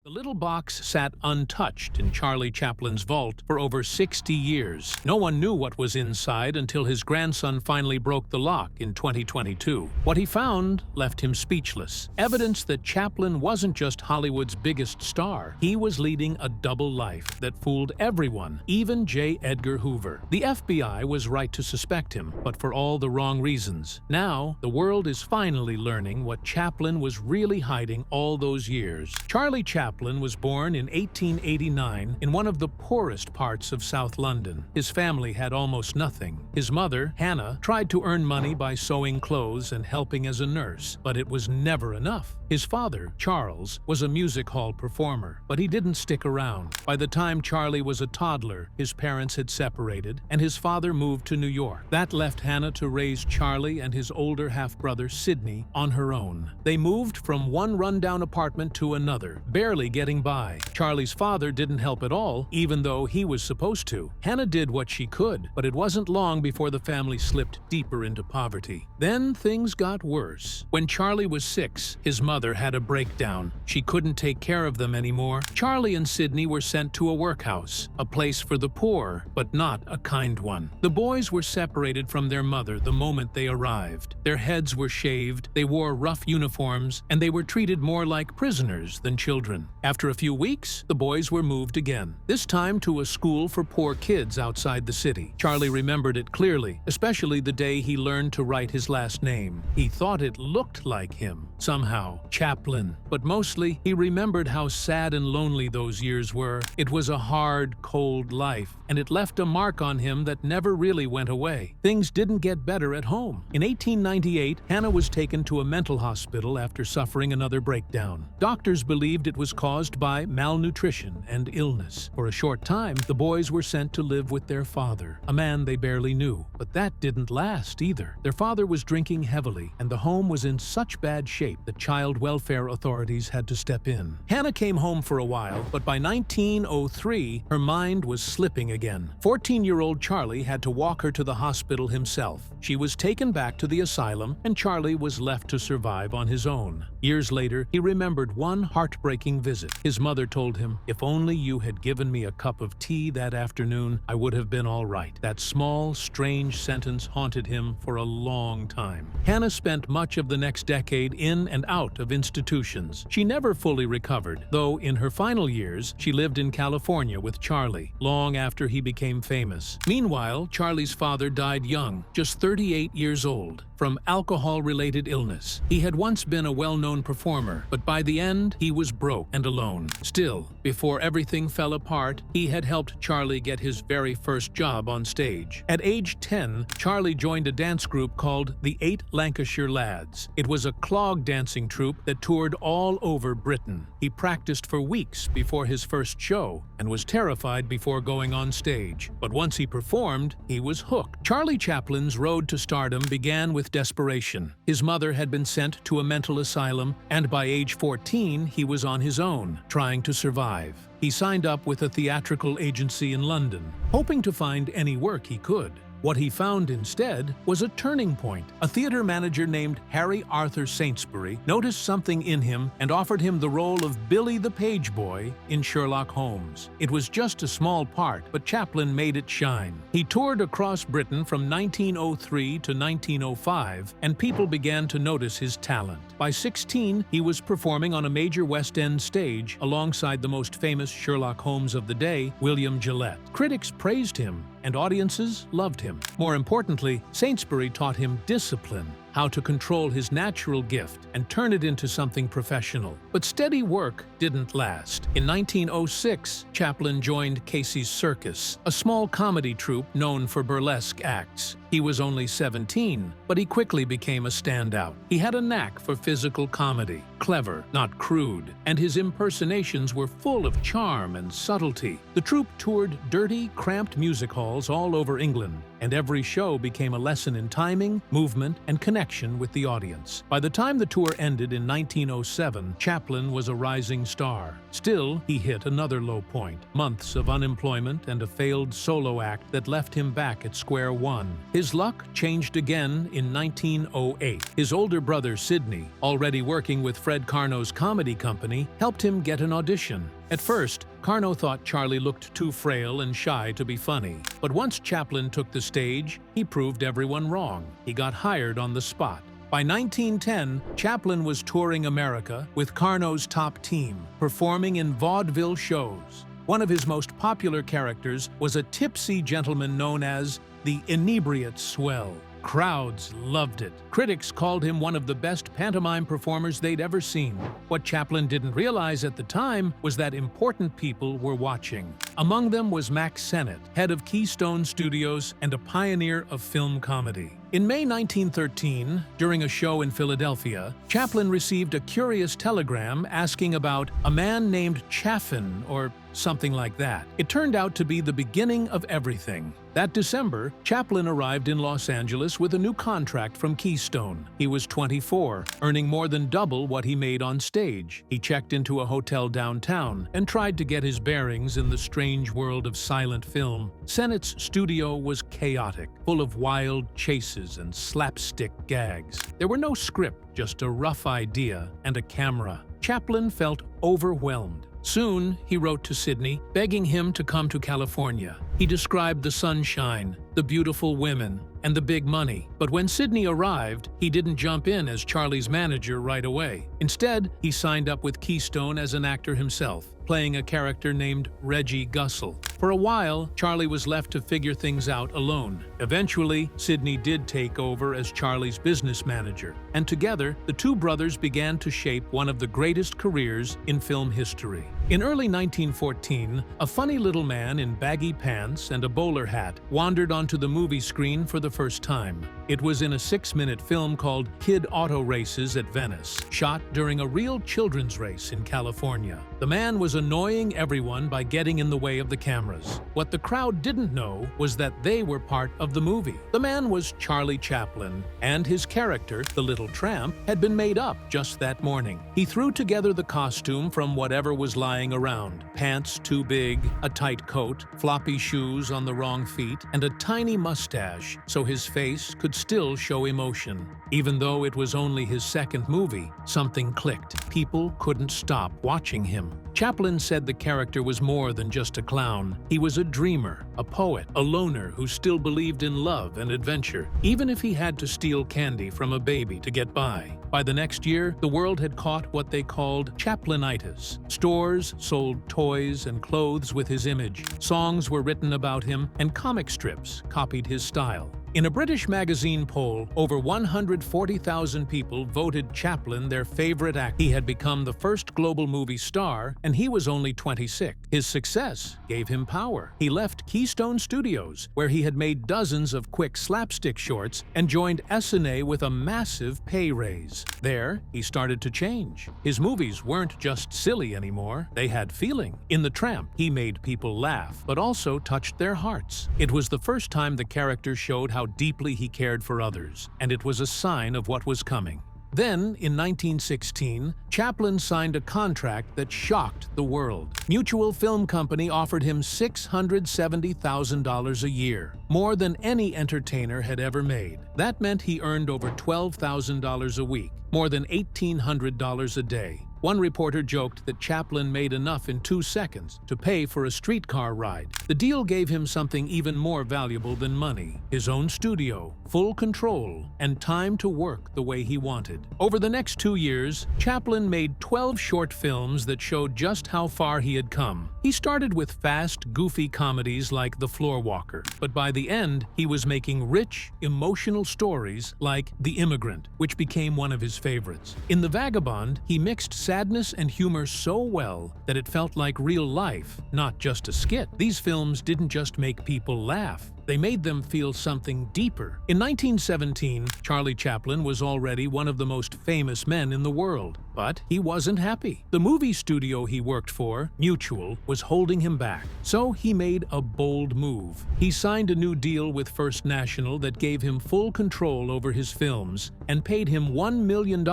The little box sat untouched in Charlie Chaplin's vault for over 60 years. No one knew what was inside until his grandson finally broke the lock in 2022. What he found left him speechless. Evidence that Chaplin wasn't just Hollywood's biggest star. He was leading a double life that fooled everyone, even J. Edgar Hoover. The FBI was right to suspect him, but for all the wrong reasons. Now, the world is finally learning what Chaplin was really hiding all those years. Charlie Chaplin was born in 1889 in one of the poorest parts of South London. His family had almost nothing. His mother, Hannah, tried to earn money by sewing clothes and helping as a nurse, but it was never enough. His father, Charles, was a music hall performer, but he didn't stick around. By the time Charlie was a toddler, his parents had separated, and his father moved to New York. That left Hannah to raise Charlie and his older half-brother, Sidney, on her own. They moved from one rundown apartment to another, barely getting by. Charlie's father didn't help at all, even though he was supposed to. Hannah did what she could, but it wasn't long before the family slipped deeper into poverty. Then things got worse. When Charlie was 6, his mother had a breakdown. She couldn't take care of them anymore. Charlie and Sidney were sent to a workhouse, a place for the poor, but not a kind one. The boys were separated from their mother the moment they arrived. Their heads were shaved, they wore rough uniforms, and they were treated more like prisoners than children. After a few weeks, the boys were moved again, this time to a school for poor kids outside the city. Charlie remembered it clearly, especially the day he learned to write his last name. He thought it looked like him, somehow, Chaplin. But mostly, he remembered how sad and lonely those years were. It was a hard, cold life, and it left a mark on him that never really went away. Things didn't get better at home. In 1898, Hannah was taken to a mental hospital after suffering another breakdown. Doctors believed it was caused by malnutrition and illness. For a short time, the boys were sent to live with their father, a man they barely knew. But that didn't last either. Their father was drinking heavily, and the home was in such bad shape that child welfare authorities had to step in. Hannah came home for a while, but by 1903, her mind was slipping again. 14-year-old Charlie had to walk her to the hospital himself. She was taken back to the asylum, and Charlie was left to survive on his own. Years later, he remembered one heartbreaking visit. His mother told him, "If only you had given me a cup of tea that afternoon, I would have been all right." That small, strange sentence haunted him for a long time. Hannah spent much of the next decade in and out of institutions. She never fully recovered, though in her final years, she lived in California with Charlie, long after he became famous. Meanwhile, Charlie's father died young, just 38 years old, from alcohol-related illness. He had once been a well-known performer, but by the end, he was broke and alone. Still, before everything fell apart, he had helped Charlie get his very first job on stage. At age 10, Charlie joined a dance group called the 8 Lancashire Lads. It was a clog dancing troupe that toured all over Britain. He practiced for weeks before his first show and was terrified before going on stage. But once he performed, he was hooked. Charlie Chaplin's road to stardom began with desperation. His mother had been sent to a mental asylum, and by age 14, he was on his own, trying to survive. He signed up with a theatrical agency in London, hoping to find any work he could. What he found instead was a turning point. A theater manager named Harry Arthur Saintsbury noticed something in him and offered him the role of Billy the Page Boy in Sherlock Holmes. It was just a small part, but Chaplin made it shine. He toured across Britain from 1903 to 1905, and people began to notice his talent. By 16, he was performing on a major West End stage alongside the most famous Sherlock Holmes of the day, William Gillette. Critics praised him, and audiences loved him. More importantly, Saintsbury taught him discipline, how to control his natural gift and turn it into something professional. But steady work didn't last. In 1906, Chaplin joined Casey's Circus, a small comedy troupe known for burlesque acts. He was only 17, but he quickly became a standout. He had a knack for physical comedy, clever, not crude, and his impersonations were full of charm and subtlety. The troupe toured dirty, cramped music halls all over England, and every show became a lesson in timing, movement, and connection with the audience. By the time the tour ended in 1907, Chaplin was a rising star. Still, he hit another low point, months of unemployment and a failed solo act that left him back at square one. His luck changed again in 1908. His older brother, Sidney, already working with Fred Karno's comedy company, helped him get an audition. At first, Karno thought Charlie looked too frail and shy to be funny. But once Chaplin took the stage, he proved everyone wrong. He got hired on the spot. By 1910, Chaplin was touring America with Karno's top team, performing in vaudeville shows. One of his most popular characters was a tipsy gentleman known as the inebriate swell. Crowds loved it. Critics called him one of the best pantomime performers they'd ever seen. What Chaplin didn't realize at the time was that important people were watching. Among them was Max Sennett, head of Keystone Studios and a pioneer of film comedy. In May 1913, during a show in Philadelphia, Chaplin received a curious telegram asking about a man named Chaffin or something like that. It turned out to be the beginning of everything. That December, Chaplin arrived in Los Angeles with a new contract from Keystone. He was 24, earning more than double what he made on stage. He checked into a hotel downtown and tried to get his bearings in the strange world of silent film. Sennett's studio was chaotic, full of wild chases and slapstick gags. There were no script, just a rough idea and a camera. Chaplin felt overwhelmed. Soon, he wrote to Sidney, begging him to come to California. He described the sunshine, the beautiful women, and the big money. But when Sidney arrived, he didn't jump in as Charlie's manager right away. Instead, he signed up with Keystone as an actor himself, playing a character named Reggie Gussel. For a while, Charlie was left to figure things out alone. Eventually, Sidney did take over as Charlie's business manager, and together, the two brothers began to shape one of the greatest careers in film history. In early 1914, a funny little man in baggy pants and a bowler hat wandered onto the movie screen for the first time. It was in a 6-minute film called Kid Auto Races at Venice, shot during a real children's race in California. The man was annoying everyone by getting in the way of the cameras. What the crowd didn't know was that they were part of the movie. The man was Charlie Chaplin, and his character, the little tramp, had been made up just that morning. He threw together the costume from whatever was lying around. Pants too big, a tight coat, floppy shoes on the wrong feet, and a tiny mustache so his face could still show emotion. Even though it was only his second movie, something clicked. People couldn't stop watching him. Chaplin said the character was more than just a clown. He was a dreamer, a poet, a loner who still believed in love and adventure, even if he had to steal candy from a baby to get by. By the next year, the world had caught what they called Chaplinitis. Stores sold toys and clothes with his image. Songs were written about him, and comic strips copied his style. In a British magazine poll, over 140,000 people voted Chaplin their favorite actor. He had become the first global movie star, and he was only 26. His success gave him power. He left Keystone Studios, where he had made dozens of quick slapstick shorts, and joined SNA with a massive pay raise. There, he started to change. His movies weren't just silly anymore. They had feeling. In The Tramp, he made people laugh, but also touched their hearts. It was the first time the character showed how deeply he cared for others, and it was a sign of what was coming. Then, in 1916, Chaplin signed a contract that shocked the world. Mutual Film Company offered him $670,000 a year, more than any entertainer had ever made. That meant he earned over $12,000 a week, more than $1,800 a day. One reporter joked that Chaplin made enough in 2 seconds to pay for a streetcar ride. The deal gave him something even more valuable than money: his own studio, full control, and time to work the way he wanted. Over the next 2 years, Chaplin made 12 short films that showed just how far he had come. He started with fast, goofy comedies like The Floorwalker, but by the end, he was making rich, emotional stories like The Immigrant, which became one of his favorites. In The Vagabond, he mixed sadness and humor so well that it felt like real life, not just a skit. These films didn't just make people laugh. They made them feel something deeper. In 1917, Charlie Chaplin was already one of the most famous men in the world, but he wasn't happy. The movie studio he worked for, Mutual, was holding him back. So he made a bold move. He signed a new deal with First National that gave him full control over his films and paid him $1 million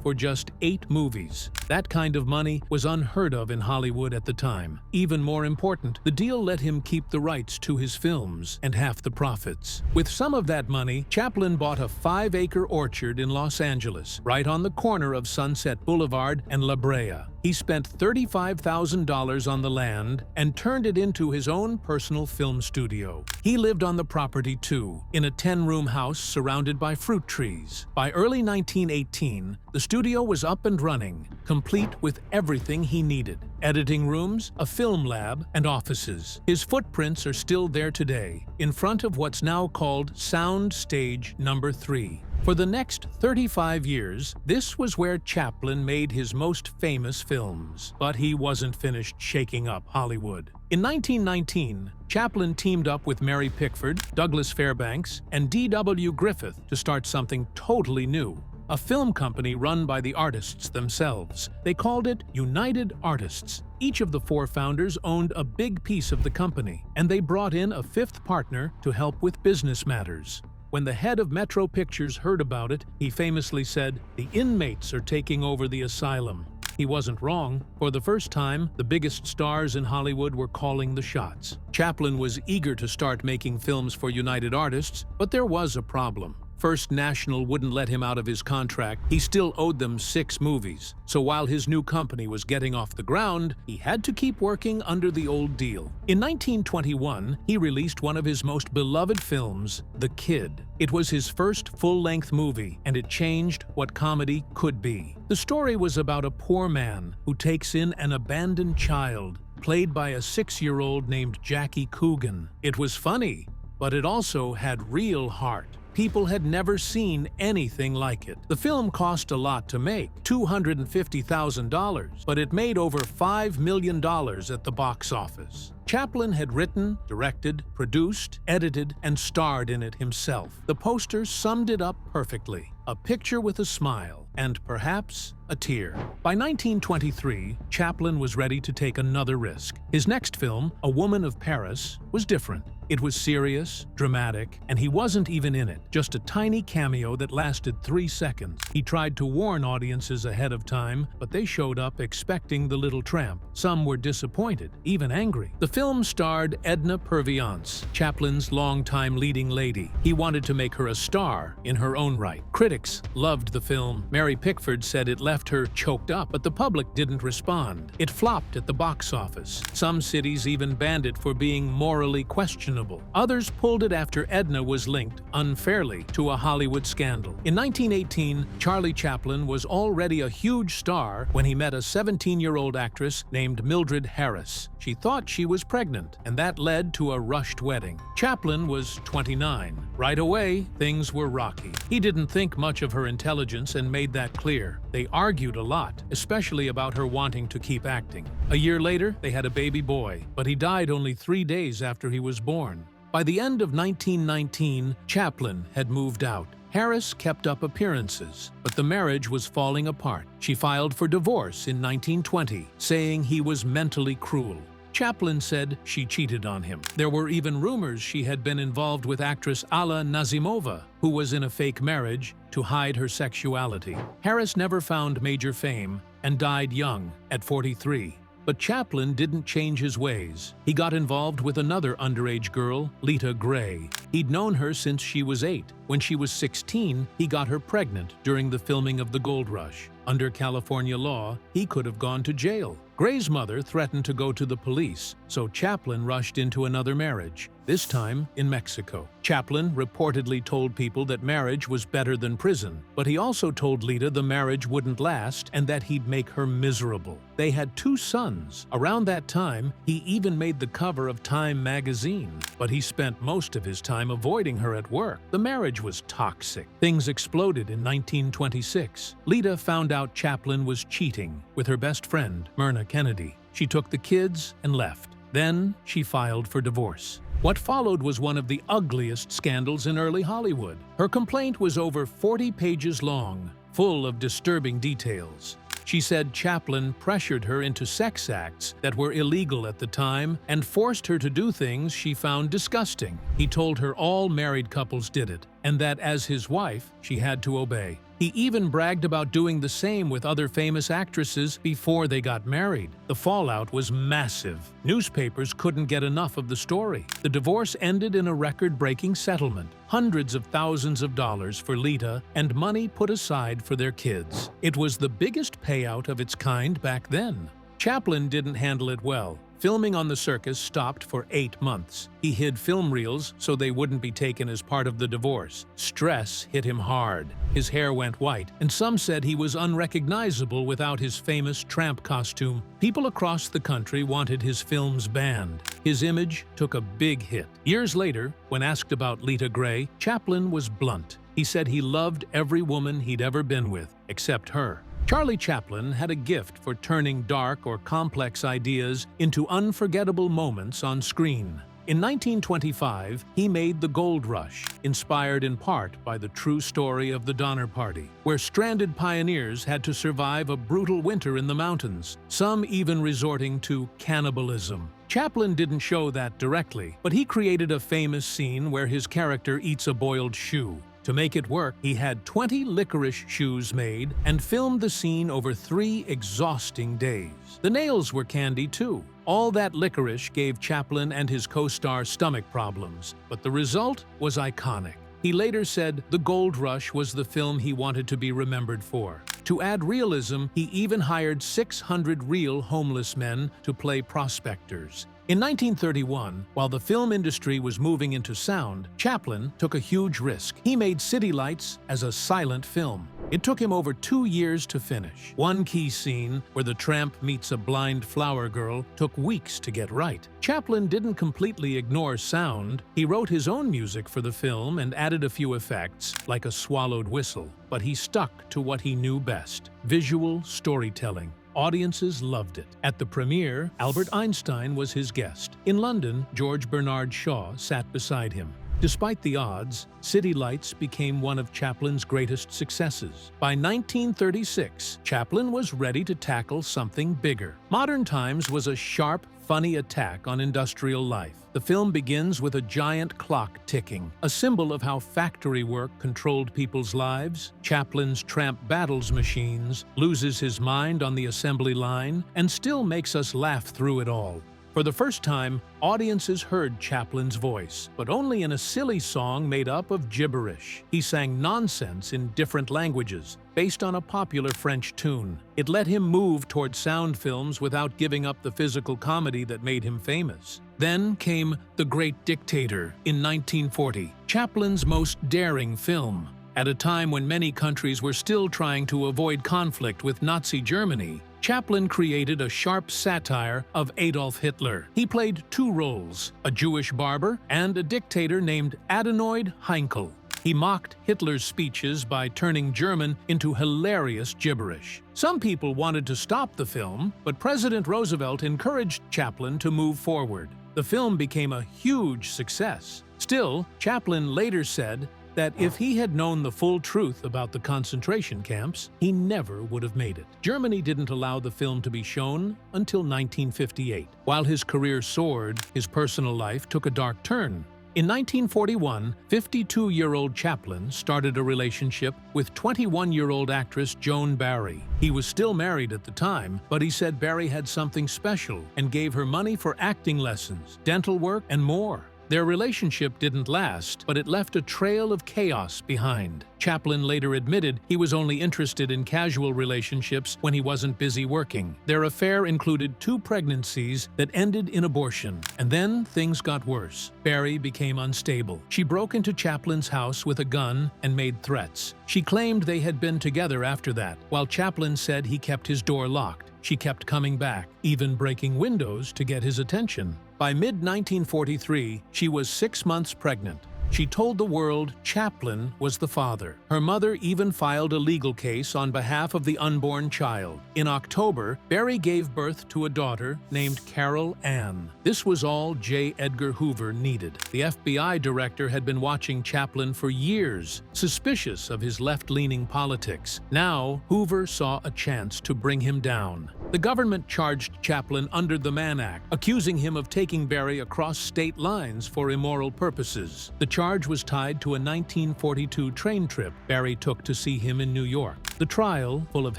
for just 8 movies. That kind of money was unheard of in Hollywood at the time. Even more important, the deal let him keep the rights to his films and half the profits. With some of that money, Chaplin bought a 5-acre orchard in Los Angeles, right on the corner of Sunset Boulevard and La Brea. He spent $35,000 on the land and turned it into his own personal film studio. He lived on the property too, in a 10-room house surrounded by fruit trees. By early 1918, the studio was up and running, complete with everything he needed: editing rooms, a film lab, and offices. His footprints are still there today, in front of what's now called Sound Stage Number 3. For the next 35 years, this was where Chaplin made his most famous films. But he wasn't finished shaking up Hollywood. In 1919, Chaplin teamed up with Mary Pickford, Douglas Fairbanks, and D.W. Griffith to start something totally new: a film company run by the artists themselves. They called it United Artists. Each of the 4 founders owned a big piece of the company, and they brought in a 5th partner to help with business matters. When the head of Metro Pictures heard about it, he famously said, "The inmates are taking over the asylum." He wasn't wrong. For the first time, the biggest stars in Hollywood were calling the shots. Chaplin was eager to start making films for United Artists, but there was a problem. First National wouldn't let him out of his contract. He still owed them 6 movies. So while his new company was getting off the ground, he had to keep working under the old deal. In 1921, he released one of his most beloved films, The Kid. It was his first full-length movie, and it changed what comedy could be. The story was about a poor man who takes in an abandoned child, played by a 6-year-old named Jackie Coogan. It was funny, but it also had real heart. People had never seen anything like it. The film cost a lot to make, $250,000, but it made over $5 million at the box office. Chaplin had written, directed, produced, edited, and starred in it himself. The poster summed it up perfectly: a picture with a smile, and perhaps a tear. By 1923, Chaplin was ready to take another risk. His next film, A Woman of Paris, was different. It was serious, dramatic, and he wasn't even in it, just a tiny cameo that lasted 3 seconds. He tried to warn audiences ahead of time, but they showed up expecting the little tramp. Some were disappointed, even angry. The film starred Edna Purviance, Chaplin's longtime leading lady. He wanted to make her a star in her own right. Critics loved the film. Mary Pickford said it left her choked up, but the public didn't respond. It flopped at the box office. Some cities even banned it for being morally questionable. Others pulled it after Edna was linked, unfairly, to a Hollywood scandal. In 1918, Charlie Chaplin was already a huge star when he met a 17-year-old actress named Mildred Harris. She thought she was pregnant, and that led to a rushed wedding. Chaplin was 29. Right away, things were rocky. He didn't think much of her intelligence and made that clear. They argued a lot, especially about her wanting to keep acting. A year later, they had a baby boy, but he died only 3 days after he was born. By the end of 1919, Chaplin had moved out. Harris kept up appearances, but the marriage was falling apart. She filed for divorce in 1920, saying he was mentally cruel. Chaplin said she cheated on him. There were even rumors she had been involved with actress Alla Nazimova, who was in a fake marriage to hide her sexuality. Harris never found major fame and died young, at 43. But Chaplin didn't change his ways. He got involved with another underage girl, Lita Gray. He'd known her since she was 8. When she was 16, he got her pregnant during the filming of The Gold Rush. Under California law, he could have gone to jail. Gray's mother threatened to go to the police, so Chaplin rushed into another marriage, this time in Mexico. Chaplin reportedly told people that marriage was better than prison, but he also told Lita the marriage wouldn't last and that he'd make her miserable. They had 2 sons. Around that time, he even made the cover of Time magazine, but he spent most of his time avoiding her at work. The marriage was toxic. Things exploded in 1926. Lita found out Chaplin was cheating with her best friend, Myrna Kennedy. She took the kids and left. Then she filed for divorce. What followed was one of the ugliest scandals in early Hollywood. Her complaint was over 40 pages long, full of disturbing details. She said Chaplin pressured her into sex acts that were illegal at the time and forced her to do things she found disgusting. He told her all married couples did it, and that as his wife, she had to obey. He even bragged about doing the same with other famous actresses before they got married. The fallout was massive. Newspapers couldn't get enough of the story. The divorce ended in a record-breaking settlement, hundreds of thousands of dollars for Lita, and money put aside for their kids. It was the biggest payout of its kind back then. Chaplin didn't handle it well. Filming on the circus stopped for 8 months. He hid film reels so they wouldn't be taken as part of the divorce. Stress hit him hard. His hair went white, and some said he was unrecognizable without his famous tramp costume. People across the country wanted his films banned. His image took a big hit. Years later, when asked about Lita Grey, Chaplin was blunt. He said he loved every woman he'd ever been with, except her. Charlie Chaplin had a gift for turning dark or complex ideas into unforgettable moments on screen. In 1925, he made The Gold Rush, inspired in part by the true story of the Donner Party, where stranded pioneers had to survive a brutal winter in the mountains, some even resorting to cannibalism. Chaplin didn't show that directly, but he created a famous scene where his character eats a boiled shoe. To make it work, he had 20 licorice shoes made and filmed the scene over 3 exhausting days. The nails were candy too. All that licorice gave Chaplin and his co-star stomach problems, but the result was iconic. He later said The Gold Rush was the film he wanted to be remembered for. To add realism, he even hired 600 real homeless men to play prospectors. In 1931, while the film industry was moving into sound, Chaplin took a huge risk. He made City Lights as a silent film. It took him over 2 years to finish. One key scene, where the tramp meets a blind flower girl, took weeks to get right. Chaplin didn't completely ignore sound. He wrote his own music for the film and added a few effects, like a swallowed whistle. But he stuck to what he knew best: visual storytelling. Audiences loved it. At the premiere, Albert Einstein was his guest. In London, George Bernard Shaw sat beside him. Despite the odds, City Lights became one of Chaplin's greatest successes. By 1936, Chaplin was ready to tackle something bigger. Modern Times was a sharp, funny attack on industrial life. The film begins with a giant clock ticking, a symbol of how factory work controlled people's lives. Chaplin's tramp battles machines, loses his mind on the assembly line, and still makes us laugh through it all. For the first time, audiences heard Chaplin's voice, but only in a silly song made up of gibberish. He sang nonsense in different languages, based on a popular French tune. It let him move toward sound films without giving up the physical comedy that made him famous. Then came The Great Dictator in 1940, Chaplin's most daring film. At a time when many countries were still trying to avoid conflict with Nazi Germany, Chaplin created a sharp satire of Adolf Hitler. He played 2 roles, a Jewish barber and a dictator named Adenoid Heinkel. He mocked Hitler's speeches by turning German into hilarious gibberish. Some people wanted to stop the film, but President Roosevelt encouraged Chaplin to move forward. The film became a huge success. Still, Chaplin later said that if he had known the full truth about the concentration camps, he never would have made it. Germany didn't allow the film to be shown until 1958. While his career soared, his personal life took a dark turn. In 1941, 52-year-old Chaplin started a relationship with 21-year-old actress Joan Barry. He was still married at the time, but he said Barry had something special and gave her money for acting lessons, dental work, and more. Their relationship didn't last, but it left a trail of chaos behind. Chaplin later admitted he was only interested in casual relationships when he wasn't busy working. Their affair included 2 pregnancies that ended in abortion. And then things got worse. Barry became unstable. She broke into Chaplin's house with a gun and made threats. She claimed they had been together after that, while Chaplin said he kept his door locked. She kept coming back, even breaking windows to get his attention. By mid-1943, she was 6 months pregnant. She told the world Chaplin was the father. Her mother even filed a legal case on behalf of the unborn child. In October, Berry gave birth to a daughter named Carol Ann. This was all J. Edgar Hoover needed. The FBI director had been watching Chaplin for years, suspicious of his left-leaning politics. Now, Hoover saw a chance to bring him down. The government charged Chaplin under the Mann Act, accusing him of taking Berry across state lines for immoral purposes. The charge was tied to a 1942 train trip Berry took to see him in New York. The trial, full of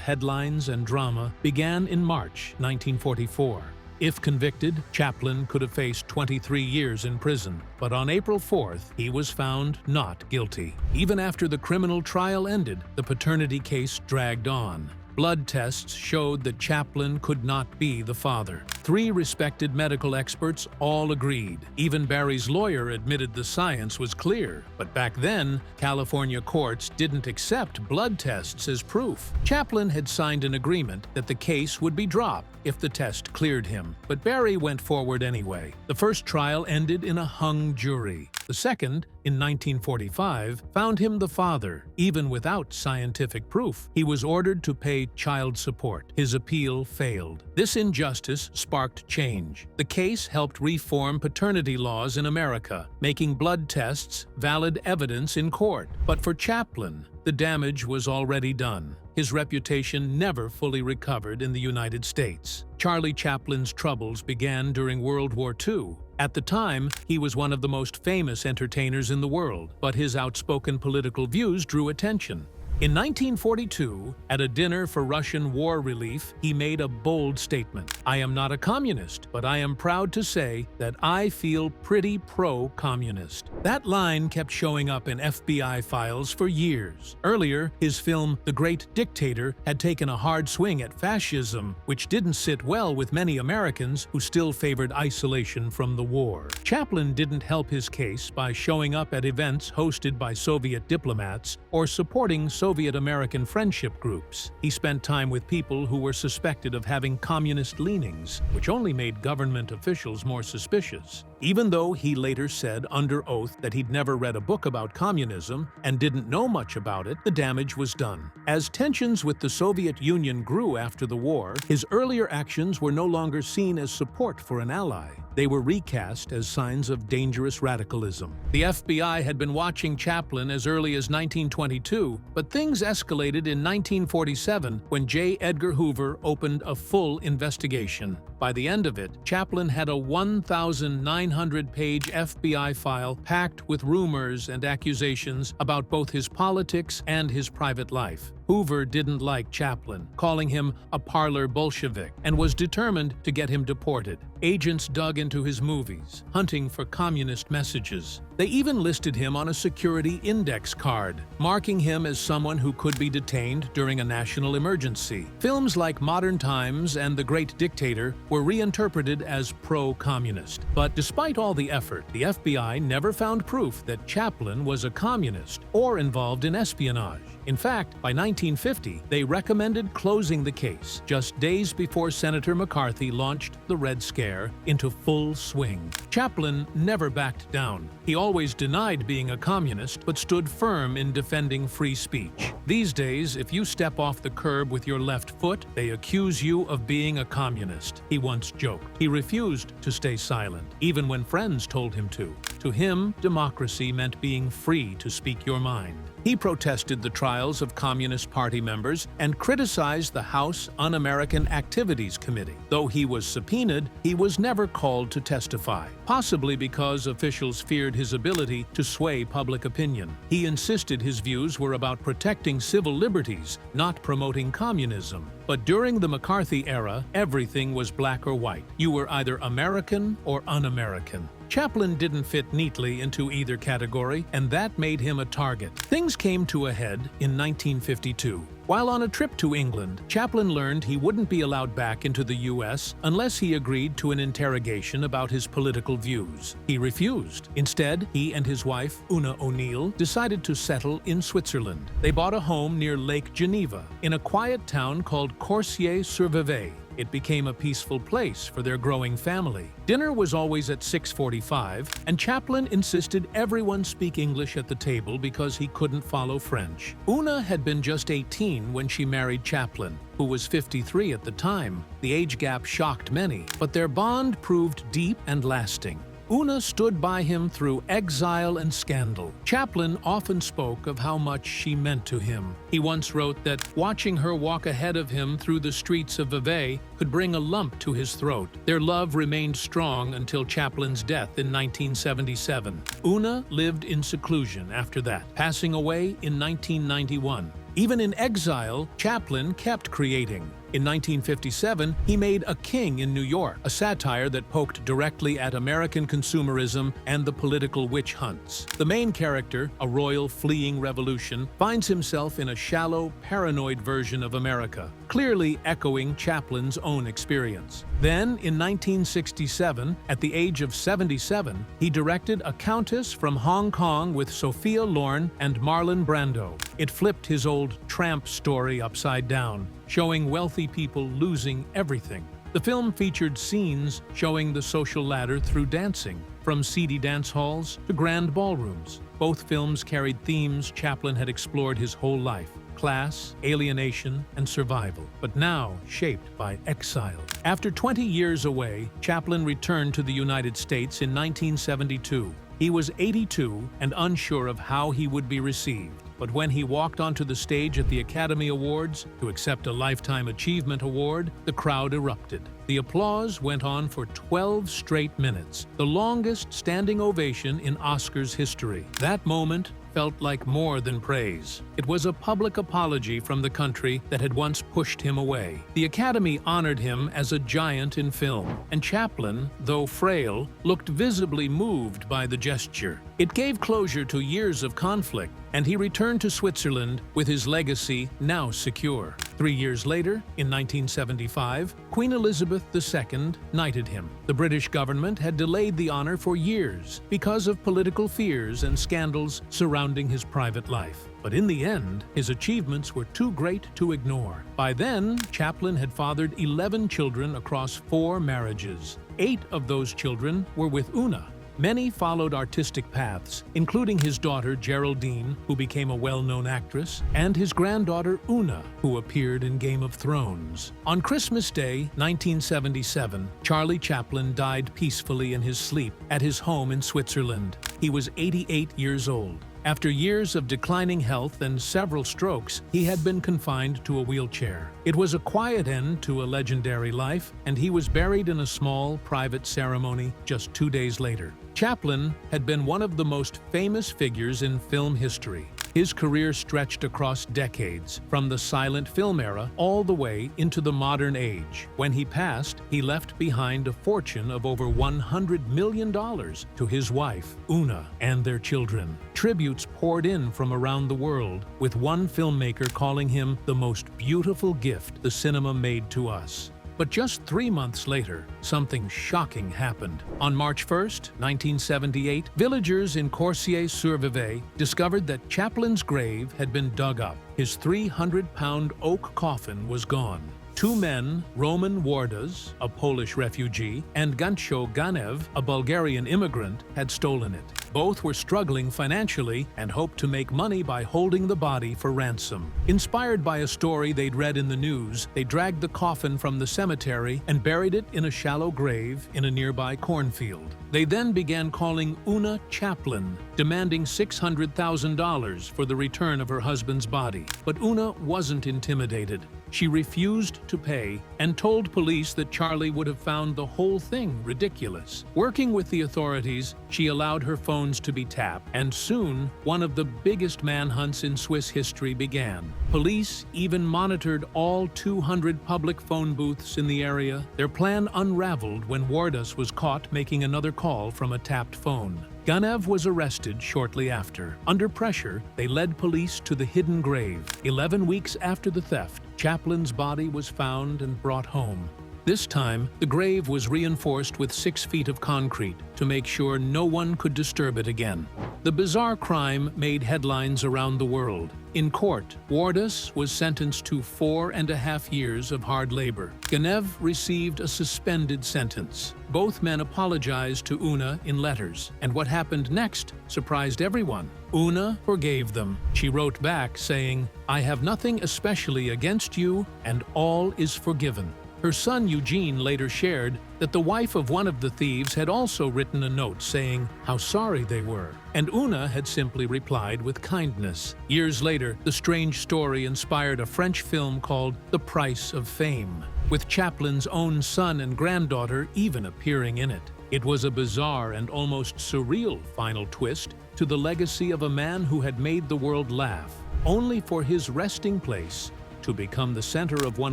headlines and drama, began in March 1944. If convicted, Chaplin could have faced 23 years in prison, but on April 4th, he was found not guilty. Even after the criminal trial ended, the paternity case dragged on. Blood tests showed that Chaplin could not be the father. 3 respected medical experts all agreed. Even Berry's lawyer admitted the science was clear. But back then, California courts didn't accept blood tests as proof. Chaplin had signed an agreement that the case would be dropped if the test cleared him. But Berry went forward anyway. The first trial ended in a hung jury. The second, in 1945, found him the father, even without scientific proof. He was ordered to pay child support. His appeal failed. This injustice sparked change. The case helped reform paternity laws in America, making blood tests valid evidence in court. But for Chaplin, the damage was already done. His reputation never fully recovered in the United States. Charlie Chaplin's troubles began during World War II. At the time, he was one of the most famous entertainers in the world, but his outspoken political views drew attention. In 1942, at a dinner for Russian war relief, he made a bold statement. "I am not a communist, but I am proud to say that I feel pretty pro-communist." That line kept showing up in FBI files for years. Earlier, his film The Great Dictator had taken a hard swing at fascism, which didn't sit well with many Americans who still favored isolation from the war. Chaplin didn't help his case by showing up at events hosted by Soviet diplomats or supporting Soviet-American friendship groups. He spent time with people who were suspected of having communist leanings, which only made government officials more suspicious. Even though he later said under oath that he'd never read a book about communism and didn't know much about it, the damage was done. As tensions with the Soviet Union grew after the war, his earlier actions were no longer seen as support for an ally. They were recast as signs of dangerous radicalism. The FBI had been watching Chaplin as early as 1922, but things escalated in 1947 when J. Edgar Hoover opened a full investigation. By the end of it, Chaplin had a 1,900-page FBI file packed with rumors and accusations about both his politics and his private life. Hoover didn't like Chaplin, calling him a parlor Bolshevik, and was determined to get him deported. Agents dug into his movies, hunting for communist messages. They even listed him on a security index card, marking him as someone who could be detained during a national emergency. Films like Modern Times and The Great Dictator were reinterpreted as pro-communist. But despite all the effort, the FBI never found proof that Chaplin was a communist or involved in espionage. In fact, by 1950, they recommended closing the case, just days before Senator McCarthy launched the Red Scare into full swing. Chaplin never backed down. He always denied being a communist, but stood firm in defending free speech. These days, if you step off the curb with your left foot, they accuse you of being a communist, he once joked. He refused to stay silent, even when friends told him to. To him, democracy meant being free to speak your mind. He protested the trials of Communist Party members and criticized the House Un-American Activities Committee. Though he was subpoenaed, he was never called to testify, possibly because officials feared his ability to sway public opinion. He insisted his views were about protecting civil liberties, not promoting communism. But during the McCarthy era, everything was black or white. You were either American or un-American. Chaplin didn't fit neatly into either category, and that made him a target. Things came to a head in 1952. While on a trip to England, Chaplin learned he wouldn't be allowed back into the U.S. unless he agreed to an interrogation about his political views. He refused. Instead, he and his wife, Una O'Neill, decided to settle in Switzerland. They bought a home near Lake Geneva, in a quiet town called Corsier-sur-Vevey. it became a peaceful place for their growing family. Dinner was always at 6:45, and Chaplin insisted everyone speak English at the table because he couldn't follow French. Una had been just 18 when she married Chaplin, who was 53 at the time. The age gap shocked many, but their bond proved deep and lasting. Una stood by him through exile and scandal. Chaplin often spoke of how much she meant to him. He once wrote that watching her walk ahead of him through the streets of Vevey could bring a lump to his throat. Their love remained strong until Chaplin's death in 1977. Una lived in seclusion after that, passing away in 1991. Even in exile, Chaplin kept creating. In 1957, he made A King in New York, a satire that poked directly at American consumerism and the political witch hunts. The main character, a royal fleeing revolution, finds himself in a shallow, paranoid version of America, clearly echoing Chaplin's own experience. Then, in 1967, at the age of 77, he directed A Countess from Hong Kong with Sophia Loren and Marlon Brando. It flipped his old tramp story upside down, showing wealthy people losing everything. The film featured scenes showing the social ladder through dancing, from seedy dance halls to grand ballrooms. Both films carried themes Chaplin had explored his whole life: class, alienation, and survival, but now shaped by exile. After 20 years away, Chaplin returned to the United States in 1972. He was 82 and unsure of how he would be received. But when he walked onto the stage at the Academy Awards to accept a Lifetime Achievement Award, the crowd erupted. The applause went on for 12 straight minutes, the longest standing ovation in Oscars history. That moment felt like more than praise. It was a public apology from the country that had once pushed him away. The Academy honored him as a giant in film, and Chaplin, though frail, looked visibly moved by the gesture. It gave closure to years of conflict, and he returned to Switzerland with his legacy now secure. 3 years later, in 1975, Queen Elizabeth II knighted him. The British government had delayed the honor for years because of political fears and scandals surrounding his private life. But in the end, his achievements were too great to ignore. By then, Chaplin had fathered 11 children across 4 marriages. 8 of those children were with Una. Many followed artistic paths, including his daughter Geraldine, who became a well-known actress, and his granddaughter Una, who appeared in Game of Thrones. On Christmas Day, 1977, Charlie Chaplin died peacefully in his sleep at his home in Switzerland. He was 88 years old. After years of declining health and several strokes, he had been confined to a wheelchair. It was a quiet end to a legendary life, and he was buried in a small, private ceremony just 2 days later. Chaplin had been one of the most famous figures in film history. His career stretched across decades, from the silent film era all the way into the modern age. When he passed, he left behind a fortune of over $100 million to his wife, Una, and their children. Tributes poured in from around the world, with one filmmaker calling him the most beautiful gift the cinema made to us. But just 3 months later, something shocking happened. On March 1st, 1978, villagers in Corsier-sur-Vevey discovered that Chaplin's grave had been dug up. His 300-pound oak coffin was gone. 2 men, Roman Wardas, a Polish refugee, and Gancho Ganev, a Bulgarian immigrant, had stolen it. Both were struggling financially and hoped to make money by holding the body for ransom. Inspired by a story they'd read in the news, they dragged the coffin from the cemetery and buried it in a shallow grave in a nearby cornfield. They then began calling Una Chaplin, demanding $600,000 for the return of her husband's body. But Una wasn't intimidated. She refused to pay and told police that Charlie would have found the whole thing ridiculous. Working with the authorities, she allowed her phones to be tapped, and soon one of the biggest manhunts in Swiss history began. Police even monitored all 200 public phone booths in the area. Their plan unraveled when Wardas was caught making another call from a tapped phone. Ganev was arrested shortly after. Under pressure, they led police to the hidden grave. 11 weeks after the theft, Chaplin's body was found and brought home. This time, the grave was reinforced with 6 feet of concrete to make sure no one could disturb it again. The bizarre crime made headlines around the world. In court, Wardus was sentenced to 4.5 years of hard labor. Genev received a suspended sentence. Both men apologized to Una in letters, and what happened next surprised everyone. Una forgave them. She wrote back saying, "I have nothing especially against you, and all is forgiven." Her son Eugene later shared that the wife of one of the thieves had also written a note saying how sorry they were, and Una had simply replied with kindness. Years later, the strange story inspired a French film called The Price of Fame, with Chaplin's own son and granddaughter even appearing in it. It was a bizarre and almost surreal final twist to the legacy of a man who had made the world laugh, only for his resting place to become the center of one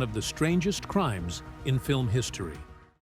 of the strangest crimes in film history.